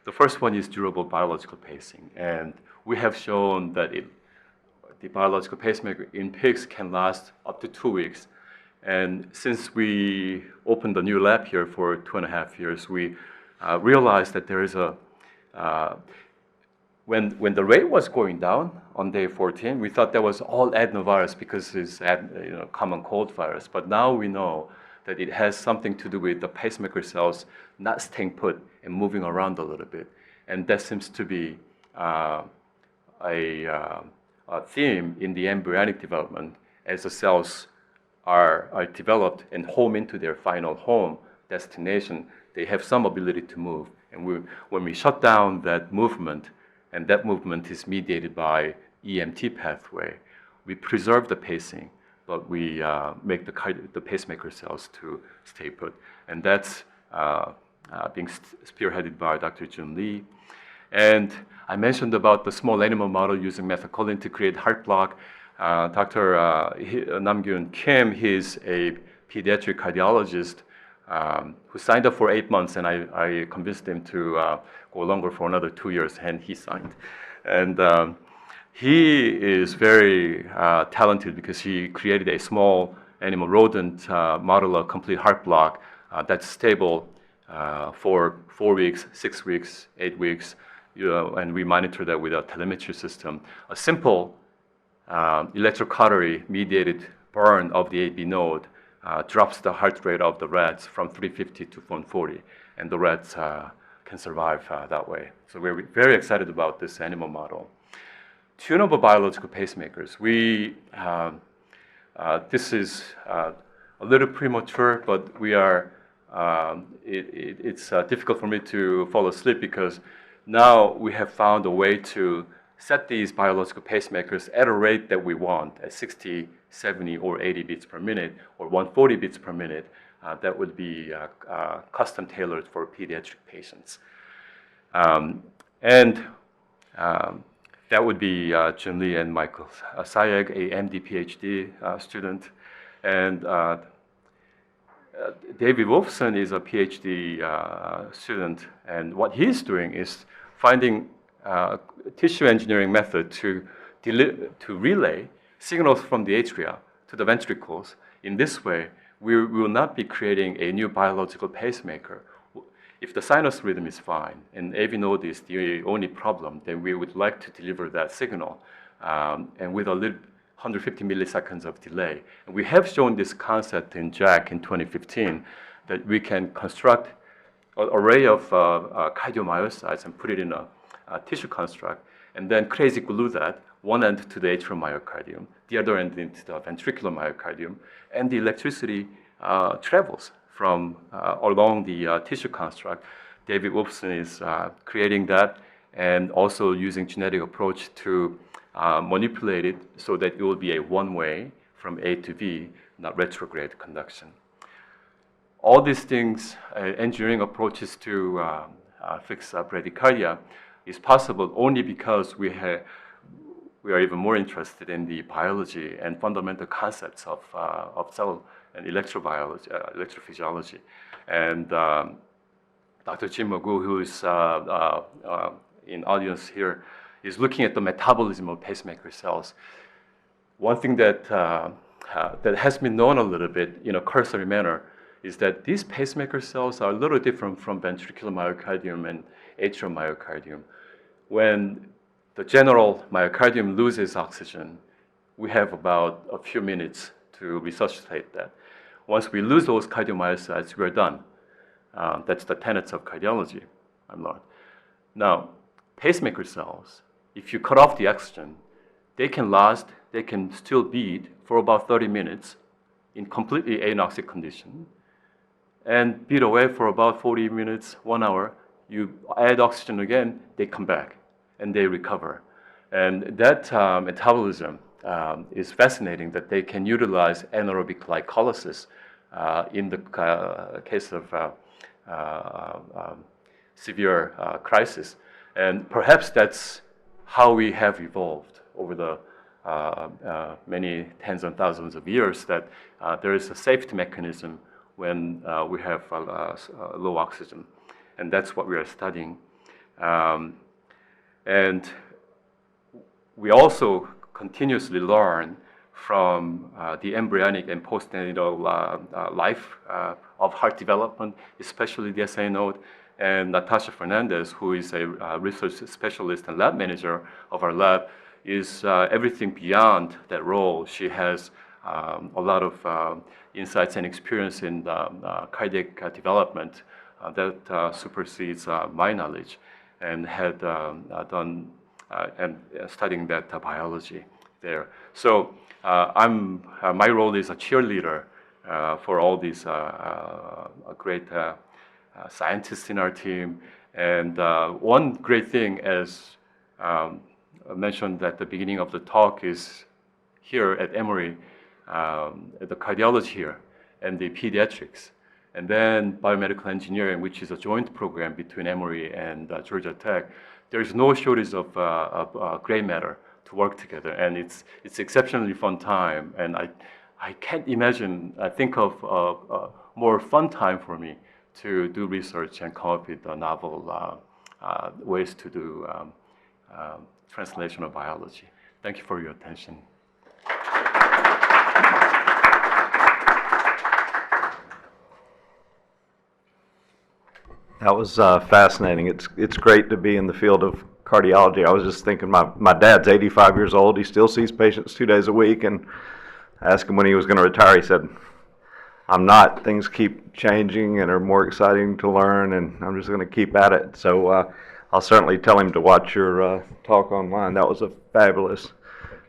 The first one is durable biological pacing, and we have shown that the biological pacemaker in pigs can last up to 2 weeks. And since we opened a new lab here for 2.5 years, we realized that there is When the rate was going down on day 14, we thought that was all adenovirus because it's common cold virus. But now we know that it has something to do with the pacemaker cells not staying put and moving around a little bit. And that seems to be a theme in the embryonic development as the cells are developed and home into their final home destination. They have some ability to move. And when we shut down that movement, and that movement is mediated by EMT pathway, we preserve the pacing, but we make the pacemaker cells to stay put. And that's being spearheaded by Dr. Jun Lee. And I mentioned about the small animal model using methacholine to create heart block. Dr. Namgyun Kim, he's a pediatric cardiologist who signed up for 8 months, and I convinced him to go longer for another 2 years, and he signed. And he is very talented because he created a small animal rodent model of complete heart block that's stable for 4 weeks, 6 weeks, 8 weeks, and we monitor that with a telemetry system. A simple electrocautery mediated burn of the AB node drops the heart rate of the rats from 350 to 140, and the rats can survive that way. So we're very excited about this animal model. Tunable biological pacemakers. This is a little premature, but we are. It's difficult for me to fall asleep because now we have found a way to set these biological pacemakers at a rate that we want, at 60, 70, or 80 beats per minute, or 140 beats per minute. That would be custom tailored for pediatric patients. That would be Jun Lee and Michael Sayeg, a MD PhD student. And David Wolfson is a PhD student. And what he's doing is finding tissue engineering method to relay signals from the atria to the ventricles. In this way, we will not be creating a new biological pacemaker. If the sinus rhythm is fine and AV node is the only problem, then we would like to deliver that signal and with a little 150 milliseconds of delay. And we have shown this concept in JACC in 2015 that we can construct an array of cardiomyocytes and put it in a tissue construct, and then crazy glue that one end to the atrial myocardium, the other end into the ventricular myocardium, and the electricity travels from along the tissue construct. David Wolfson is creating that and also using genetic approach to manipulate it so that it will be a one-way from A to B, not retrograde conduction. All these things, engineering approaches to fix bradycardia, is possible only because we are even more interested in the biology and fundamental concepts of cell and electrophysiology. And Dr. Jim Magoo, who is in audience here, is looking at the metabolism of pacemaker cells. One thing that has been known a little bit in a cursory manner is that these pacemaker cells are a little different from ventricular myocardium and atrial myocardium. When the general myocardium loses oxygen, we have about a few minutes to resuscitate that. Once we lose those cardiomyocytes, we're done. That's the tenets of cardiology, I'm learned. Now, pacemaker cells, if you cut off the oxygen, they can still beat for about 30 minutes in completely anoxic condition, and beat away for about 40 minutes, 1 hour. You add oxygen again, they come back, and they recover. And that metabolism is fascinating, that they can utilize anaerobic glycolysis in the case of severe crisis. And perhaps that's how we have evolved over the many tens and thousands of years, that there is a safety mechanism when we have low oxygen. And that's what we are studying. And we also continuously learn from the embryonic and postnatal life of heart development, especially the SA node. And Natasha Fernandez, who is a research specialist and lab manager of our lab, is everything beyond that role. She has a lot of insights and experience in cardiac development that supersedes my knowledge, and had done and studying that biology there. So my role is a cheerleader for all these great scientists in our team. And one great thing, as mentioned at the beginning of the talk, is here at Emory, the cardiology here, and the pediatrics, and then biomedical engineering, which is a joint program between Emory and Georgia Tech. There's no shortage of gray matter to work together, and it's exceptionally fun time. And I can't imagine, I think of more fun time for me to do research and come up with novel ways to do translational biology. Thank you for your attention. That was fascinating. It's great to be in the field of cardiology. I was just thinking, my dad's 85 years old. He still sees patients 2 days a week, and I asked him when he was going to retire. He said, "I'm not. Things keep changing and are more exciting to learn, and I'm just going to keep at it." So I'll certainly tell him to watch your talk online. That was a fabulous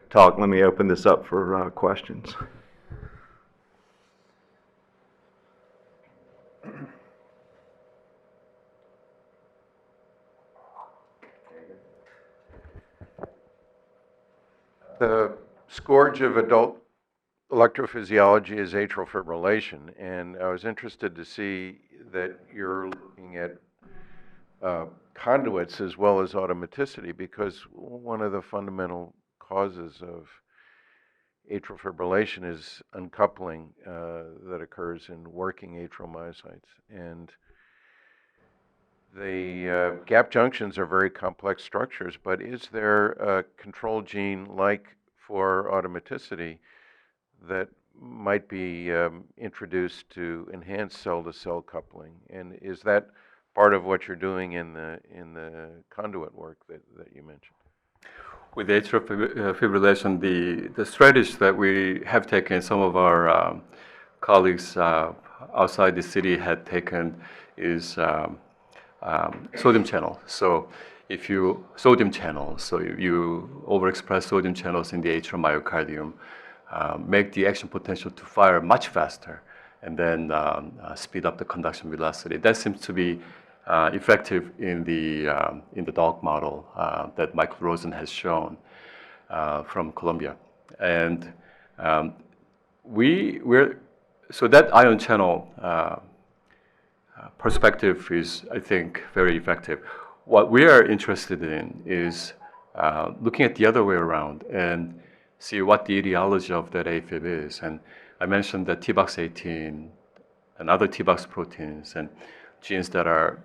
talk. Let me open this up for questions. The scourge of adult electrophysiology is atrial fibrillation, and I was interested to see that you're looking at conduits as well as automaticity, because one of the fundamental causes of atrial fibrillation is uncoupling that occurs in working atrial myocytes. And the gap junctions are very complex structures, but is there a control gene like for automaticity that might be introduced to enhance cell-to-cell coupling? And is that part of what you're doing in the conduit work that you mentioned? With atrial fibrillation, the strategy that we have taken, some of our colleagues outside the city had taken, is sodium channel. So if you overexpress sodium channels in the atrial myocardium, make the action potential to fire much faster, and then speed up the conduction velocity. That seems to be effective in the dog model that Michael Rosen has shown from Colombia. And so that ion channel perspective is, I think, very effective. What we are interested in is looking at the other way around and see what the etiology of that AFib is. And I mentioned that T-box18 and other T-box proteins and genes that are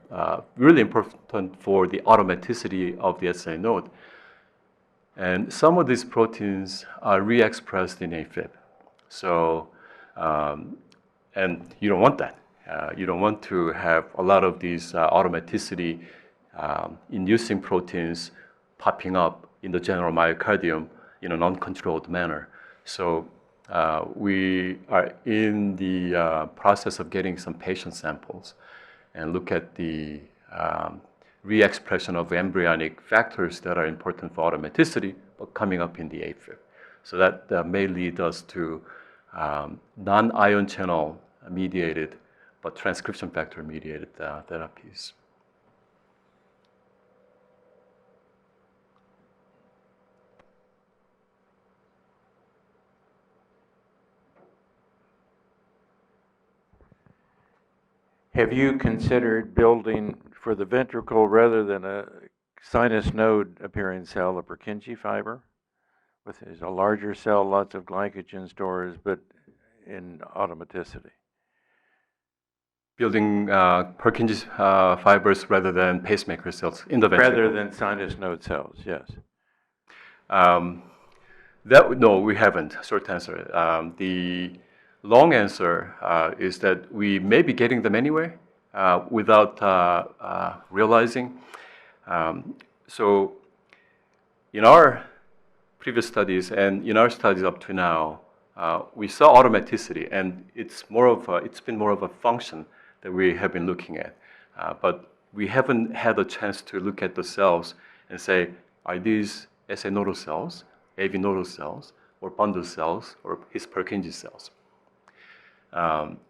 really important for the automaticity of the SA node. And some of these proteins are re-expressed in AFib. So, and you don't want that. You don't want to have a lot of these automaticity inducing proteins popping up in the general myocardium in an uncontrolled manner. So we are in the process of getting some patient samples and look at the re-expression of embryonic factors that are important for automaticity, but coming up in the AFib. So that may lead us to non-ion channel mediated, but transcription factor mediated therapies. Have you considered building for the ventricle, rather than a sinus node appearing cell, a Purkinje fiber, with a larger cell, lots of glycogen stores, but in automaticity? Building Purkinje fibers rather than pacemaker cells in the ventricle. Rather than sinus node cells, yes. No, we haven't. Short answer. The long answer is that we may be getting them anyway, without realizing. So in our previous studies and in our studies up to now, we saw automaticity, and it's been more of a function that we have been looking at. But we haven't had a chance to look at the cells and say, are these SA nodal cells, AV nodal cells, or bundle cells, or His Purkinje cells?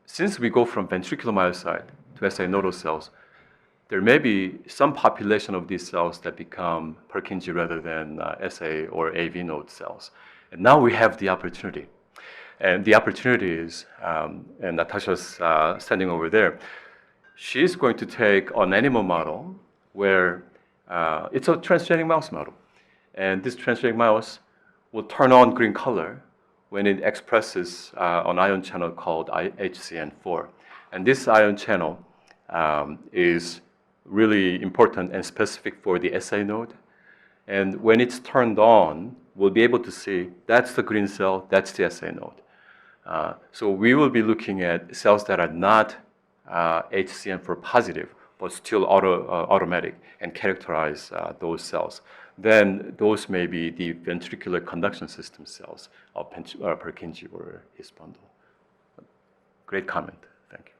Since we go from ventricular myocyte to SA nodal cells, there may be some population of these cells that become Purkinje rather than SA or AV node cells. And now we have the opportunity. And the opportunity is, and Natasha's standing over there, she's going to take an animal model where it's a transgenic mouse model. And this transgenic mouse will turn on green color when it expresses an ion channel called HCN4. And this ion channel is really important and specific for the SA node. And when it's turned on, we'll be able to see that's the green cell, that's the SA node. So we will be looking at cells that are not HCN4 positive, but still automatic, and characterize those cells. Then those may be the ventricular conduction system cells of Purkinje or his bundle. Great comment. Thank you.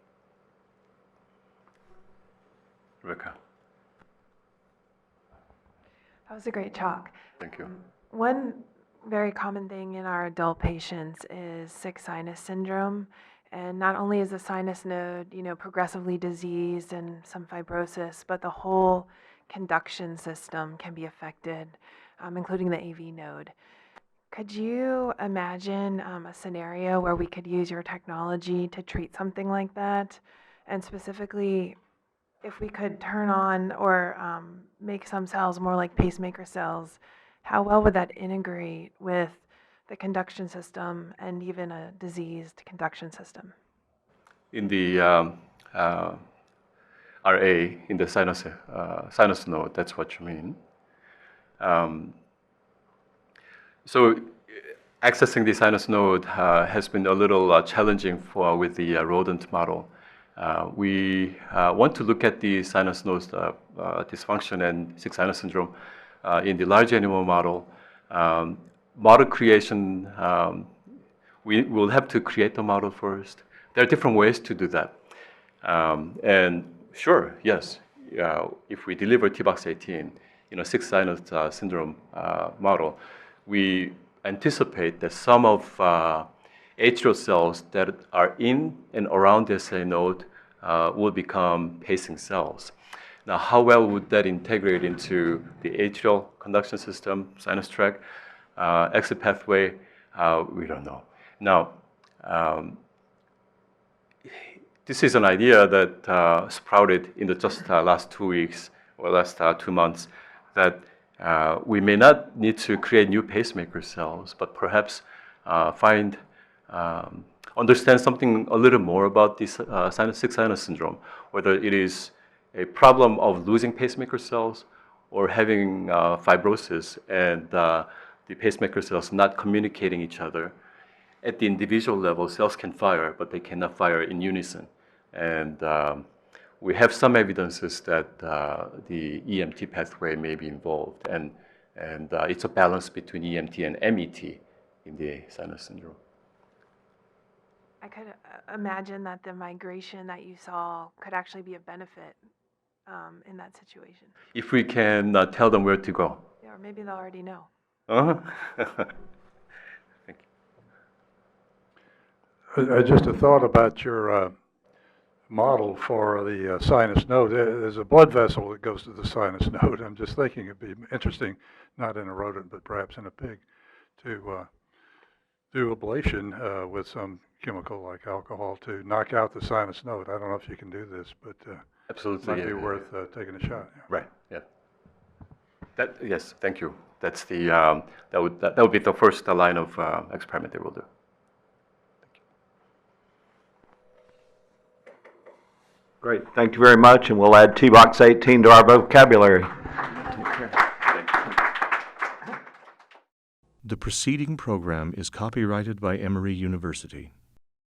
Rebecca. That was a great talk. Thank you. One very common thing in our adult patients is sick sinus syndrome. And not only is the sinus node, progressively diseased and some fibrosis, but the whole conduction system can be affected, including the AV node. Could you imagine a scenario where we could use your technology to treat something like that? And specifically, if we could turn on or make some cells more like pacemaker cells, how well would that integrate with the conduction system and even a diseased conduction system? In the RA, in the sinus node, that's what you mean. So accessing the sinus node has been a little challenging with the rodent model. We want to look at the sinus node dysfunction and sick sinus syndrome in the large animal model. Model creation, we will have to create the model first. There are different ways to do that. And sure, yes, if we deliver T-box18 in a sick sinus syndrome model, we anticipate that some of atrial cells that are in and around the SA node will become pacing cells. Now, how well would that integrate into the atrial conduction system, sinus tract, exit pathway? We don't know. Now, this is an idea that sprouted in the just last 2 weeks or last 2 months, that we may not need to create new pacemaker cells, but perhaps understand something a little more about this sick sinus syndrome, whether it is a problem of losing pacemaker cells or having fibrosis and the pacemaker cells not communicating each other. At the individual level, cells can fire, but they cannot fire in unison. And we have some evidences that the EMT pathway may be involved, and it's a balance between EMT and MET in the sinus syndrome. I could imagine that the migration that you saw could actually be a benefit in that situation. If we can tell them where to go. Yeah, or maybe they'll already know. Thank you. Just a thought about your model for the sinus node. There's a blood vessel that goes to the sinus node. I'm just thinking it'd be interesting, not in a rodent, but perhaps in a pig, to do ablation with some chemical like alcohol to knock out the sinus node. I don't know if you can do this, but absolutely, might be worth taking a shot. Yeah. Right. Yeah. Yes. Thank you. That's the that would be the first line of experiment they will do. Great. Thank you very much, and we'll add T-box18 to our vocabulary. Take care. Thank you. The preceding program is copyrighted by Emory University.